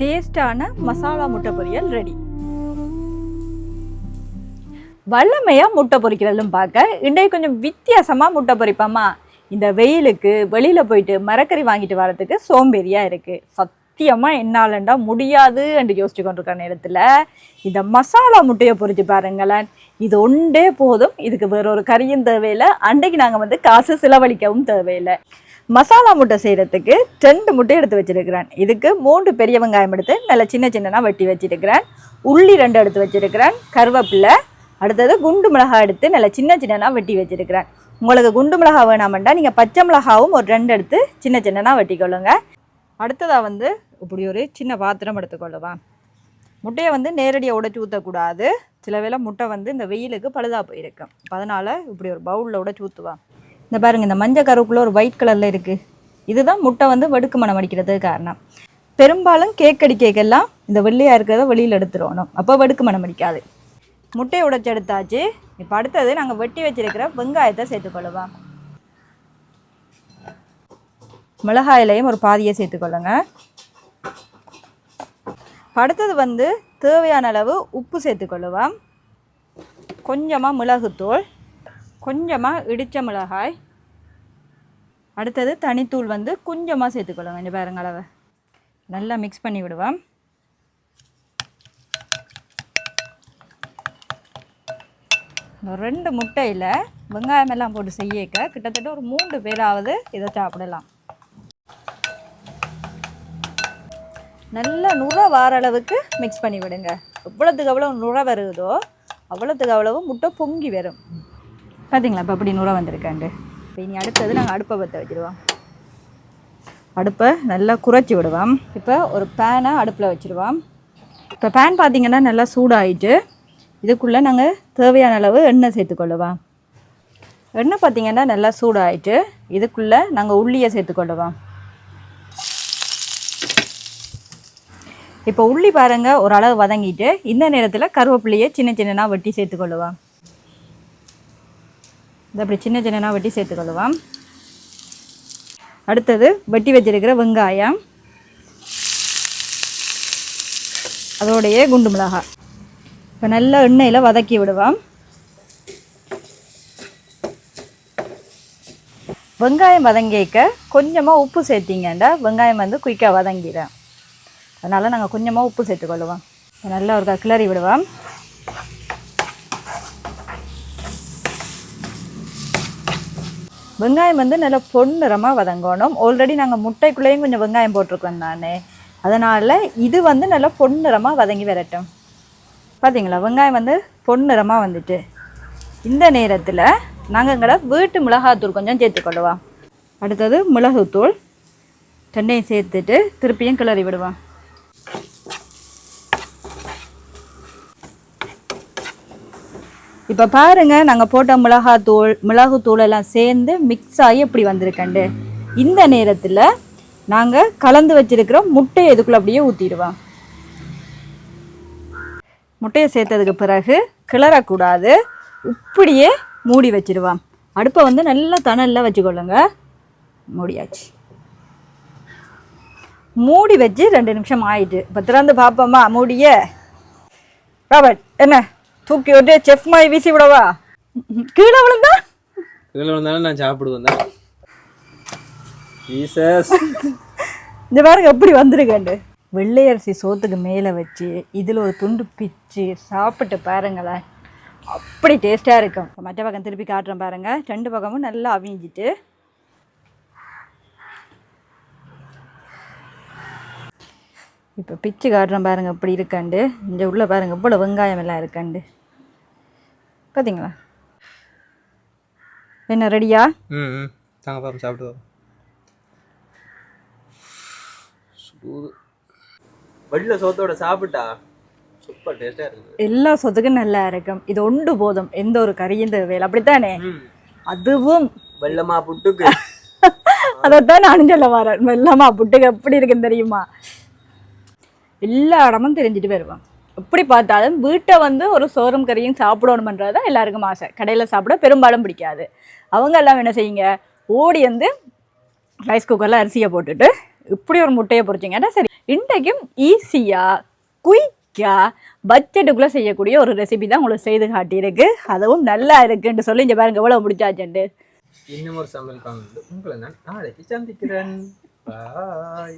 டேஸ்டான மசாலா முட்டை பொரியல் ரெடி. வல்லமையாக முட்டை பொரிக்கிறதும் பார்க்க இன்றைக்கு கொஞ்சம் வித்தியாசமாக முட்டை பொரிப்போமா. இந்த வெயிலுக்கு வெளியில் போயிட்டு மரக்கறி வாங்கிட்டு வரதுக்கு சோம்பேறியாக இருக்குது. சத்தியமாக என்னாலண்டா முடியாது என்று யோசிச்சு கொண்டிருக்கிற நேரத்தில் இந்த மசாலா முட்டையை பொரிச்சு பாருங்களேன். இது ஒன்றே போதும். இதுக்கு வேற ஒரு கறியும் தேவையில்லை. அன்றைக்கு நாங்கள் காசு செலவழிக்கவும் தேவையில்லை. மசாலா முட்டை செய்கிறதுக்கு 2 முட்டை எடுத்து வச்சுருக்கிறேன். இதுக்கு 3 பெரிய வெங்காயம் எடுத்து நல்லா சின்ன சின்னதாக வெட்டி வச்சுருக்கிறேன். உள்ளி 2 எடுத்து வச்சுருக்கிறேன். கருவேப்பிலை, அடுத்தது குண்டு மிளகாய் எடுத்து நல்லா சின்ன சின்னதாக வெட்டி வச்சுருக்கிறேன். உங்களுக்கு குண்டு மிளகாய் வேணாமெண்டா நீங்கள் பச்சை மிளகாவும் ஒரு 2 எடுத்து சின்ன சின்னதாக வெட்டிக்கொள்ளுங்க. அடுத்ததாக இப்படி ஒரு சின்ன பாத்திரம் எடுத்துக்கொள்ளுவேன். முட்டையை நேரடியாக உடைச்சி ஊற்றக்கூடாது. சில வேளை முட்டை இந்த வெயிலுக்கு பழுதாக போயிருக்கும். அதனால் இப்படி ஒரு பவுலில் உடைச்சி ஊற்றுவேன். இந்த பாருங்கள், இந்த மஞ்சள் கருவுக்குள்ளே ஒரு ஒயிட் கலரில் இருக்குது. இதுதான் முட்டை வெடுக்கு மனம் அடிக்கிறதுக்கு காரணம். பெரும்பாலும் கேக் அடிக்கெல்லாம் இந்த வெள்ளையாக இருக்கிறத வெளியில் எடுத்துடணும். அப்போ வெடுக்கு மனம் அடிக்காது. முட்டையை உடைச்சி எடுத்தாச்சு. இப்போ அடுத்தது நாங்கள் வெட்டி வச்சிருக்கிற வெங்காயத்தை சேர்த்துக்கொள்ளுவோம். மிளகாயிலையும் ஒரு பாதியை சேர்த்துக்கொள்ளுங்க. அடுத்தது தேவையான அளவு உப்பு சேர்த்துக்கொள்ளுவோம். கொஞ்சமாக மிளகுத்தூள், கொஞ்சமாக இடித்த மிளகாய், அடுத்தது தனித்தூள் கொஞ்சமாக சேர்த்துக்கொள்ளுங்க. இந்த பாருங்க அளவை நல்லா மிக்ஸ் பண்ணி விடுவோம். இந்த 2 முட்டையில் வெங்காயம் எல்லாம் போட்டு செய்யக்க கிட்டத்தட்ட ஒரு 3 பேராவது இதை சாப்பிடலாம். நல்லா நுரை வார அளவுக்கு மிக்ஸ் பண்ணி விடுங்க. எவ்வளோத்துக்கு எவ்வளோ நுரை வருதோ அவ்வளோத்துக்கு அவ்வளவு முட்டை பொங்கி வரும். பார்த்தீங்களா இப்போ அப்படி நுரை வந்திருக்காண்டு. இப்போ இனி அடுத்தது நாங்கள் அடுப்பை பற்ற வச்சுடுவோம். அடுப்பை நல்லா குறைச்சி விடுவோம். இப்போ ஒரு பேனை அடுப்பில் வச்சுருவோம். இப்போ பேன் பார்த்திங்கன்னா நல்லா சூடாகிட்டு இதுக்குள்ளே நாங்கள் தேவையான அளவு எண்ணெய் சேர்த்துக்கொள்ளுவோம். எண்ணெய் பார்த்திங்கன்னா நல்லா சூடாகிட்டு இதுக்குள்ளே நாங்கள் உள்ளியை சேர்த்துக்கொள்ளுவோம். இப்போ உள்ளி பாருங்கள் ஒரு அளவு வதங்கிட்டு இந்த நேரத்தில் கருவேப்பிலையை சின்ன சின்னதாக வெட்டி சேர்த்துக்கொள்ளுவோம். இது அப்படி சின்ன சின்னதாக வெட்டி சேர்த்துக்கொள்ளுவோம். அடுத்தது வெட்டி வச்சிருக்கிற வெங்காயம், அதோடைய குண்டு மிளகாய் இப்போ நல்லா எண்ணெயில் வதக்கி விடுவோம். வெங்காயம் வதங்கிக்க கொஞ்சமாக உப்பு சேர்த்திங்கண்டா வெங்காயம் குயிக்காக வதங்கிடும். அதனால் நாங்கள் கொஞ்சமாக உப்பு சேர்த்துக்கொள்ளுவோம். நல்லா ஒரு கிளறி விடுவோம். வெங்காயம் நல்லா பொன்னிறமாக வதங்கணும். ஆல்ரெடி நாங்கள் முட்டைக்குள்ளேயும் கொஞ்சம் வெங்காயம் போட்டிருக்கோம் தானே, அதனால் இது நல்லா பொன்னிறமாக வதங்கி வரட்டும். பார்த்தீங்களா, வெங்காயம் பொன்னிறமாக வந்துட்டு இந்த நேரத்தில் நாங்கள் எங்களோட வீட்டு மிளகாத்தூள் கொஞ்சம் சேர்த்துக்கொள்ளுவோம். அடுத்தது மிளகுத்தூள் 2ஐயும் சேர்த்துட்டு திருப்பியும் கிளறி விடுவோம். இப்போ பாருங்கள், நாங்கள் போட்ட மிளகுத்தூள் எல்லாம் சேர்ந்து மிக்ஸ் ஆகி இப்படி வந்திருக்கண்டு. இந்த நேரத்தில் நாங்கள் கலந்து வச்சிருக்கிற முட்டையை இதுக்குள்ளே அப்படியே ஊற்றிடுவோம். முட்டையை சேர்த்ததுக்கு பிறகு கிளறக்கூடாது, இப்படியே மூடி வச்சிடுவோம். அடுப்பை நல்லா தணலில் வச்சுக்கொள்ளுங்க. மூடியாச்சு. மூடி வச்சு 2 நிமிஷம் ஆயிட்டு. இப்போ திறந்து பார்ப்போமா மூடியே. ராபர்ட், என்ன தூக்கி விட்டு செஃப் மாதிரி வீசி விடவா? கீழே விழுந்தாலும் நான் சாப்பிடுவேன். இந்த பாருங்க எப்படி வந்திருக்கேன். வெள்ளை அரிசி சோத்துக்கு மேலே வச்சு இதில் ஒரு துண்டு பிச்சு சாப்பிட்டு பாருங்களேன், அப்படி டேஸ்ட்டாக இருக்கும். மற்ற பக்கம் திருப்பி காட்டுறேன் பாருங்கள். 2 பக்கமும் நல்லா அவிஞ்சிட்டு இப்போ பிச்சு காட்டுறேன் பாருங்கள் அப்படி இருக்காண்டு. இந்த உள்ள பாருங்கள் இவ்வளோ வெங்காயம் எல்லாம் இருக்காண்டு. பார்த்தீங்களா? என்ன ரெடியா? தாங்க பாப்பா சாப்பிடுவோம். வடில சோத்தோட சாப்பிட்டா சூப்பர் டேஸ்டா இருக்கு. எல்லா சோத்துக்கும் நல்லா இருக்கும். இது ஒன்று போதும், எந்த ஒரு கறியும் தேவையில்லை. அப்படித்தானே? அதுவும் வெள்ளமா புட்டுக்கு. அதைத்தான் நானும் சொல்ல வரேன். வெள்ளமா புட்டுக்கு எப்படி இருக்குன்னு தெரியுமா? எல்லா இடமும் தெரிஞ்சுட்டு வருவான். எப்படி பார்த்தாலும் வீட்டை ஒரு சோறும் கறியும் சாப்பிடணுமன்றது தான் எல்லாருக்கும் ஆசை. கடையில் சாப்பிட பெரும்பாலும் பிடிக்காது. அவங்க எல்லாம் என்ன செய்யுங்க, ஓடி ரைஸ் குக்கரில் அரிசியை போட்டுட்டு இப்படி ஒரு முட்டையை பொரிச்சிங்கன்னா சரி. இன்றைக்கும் ஈஸியாக குயிக்காக பட்ஜெட்டுக்குள்ளே செய்யக்கூடிய ஒரு ரெசிபி தான் உங்களுக்கு செய்து காட்டியிருக்கு. அதுவும் நல்லா இருக்குன்னு சொல்லி இங்கே பாருங்க எவ்வளோ முடிச்சாச்சுண்டு. இன்னும் ஒரு சமையல் காணொளியில் உங்களை நான் நாளைக்கு சந்திக்கிறேன். பாய்.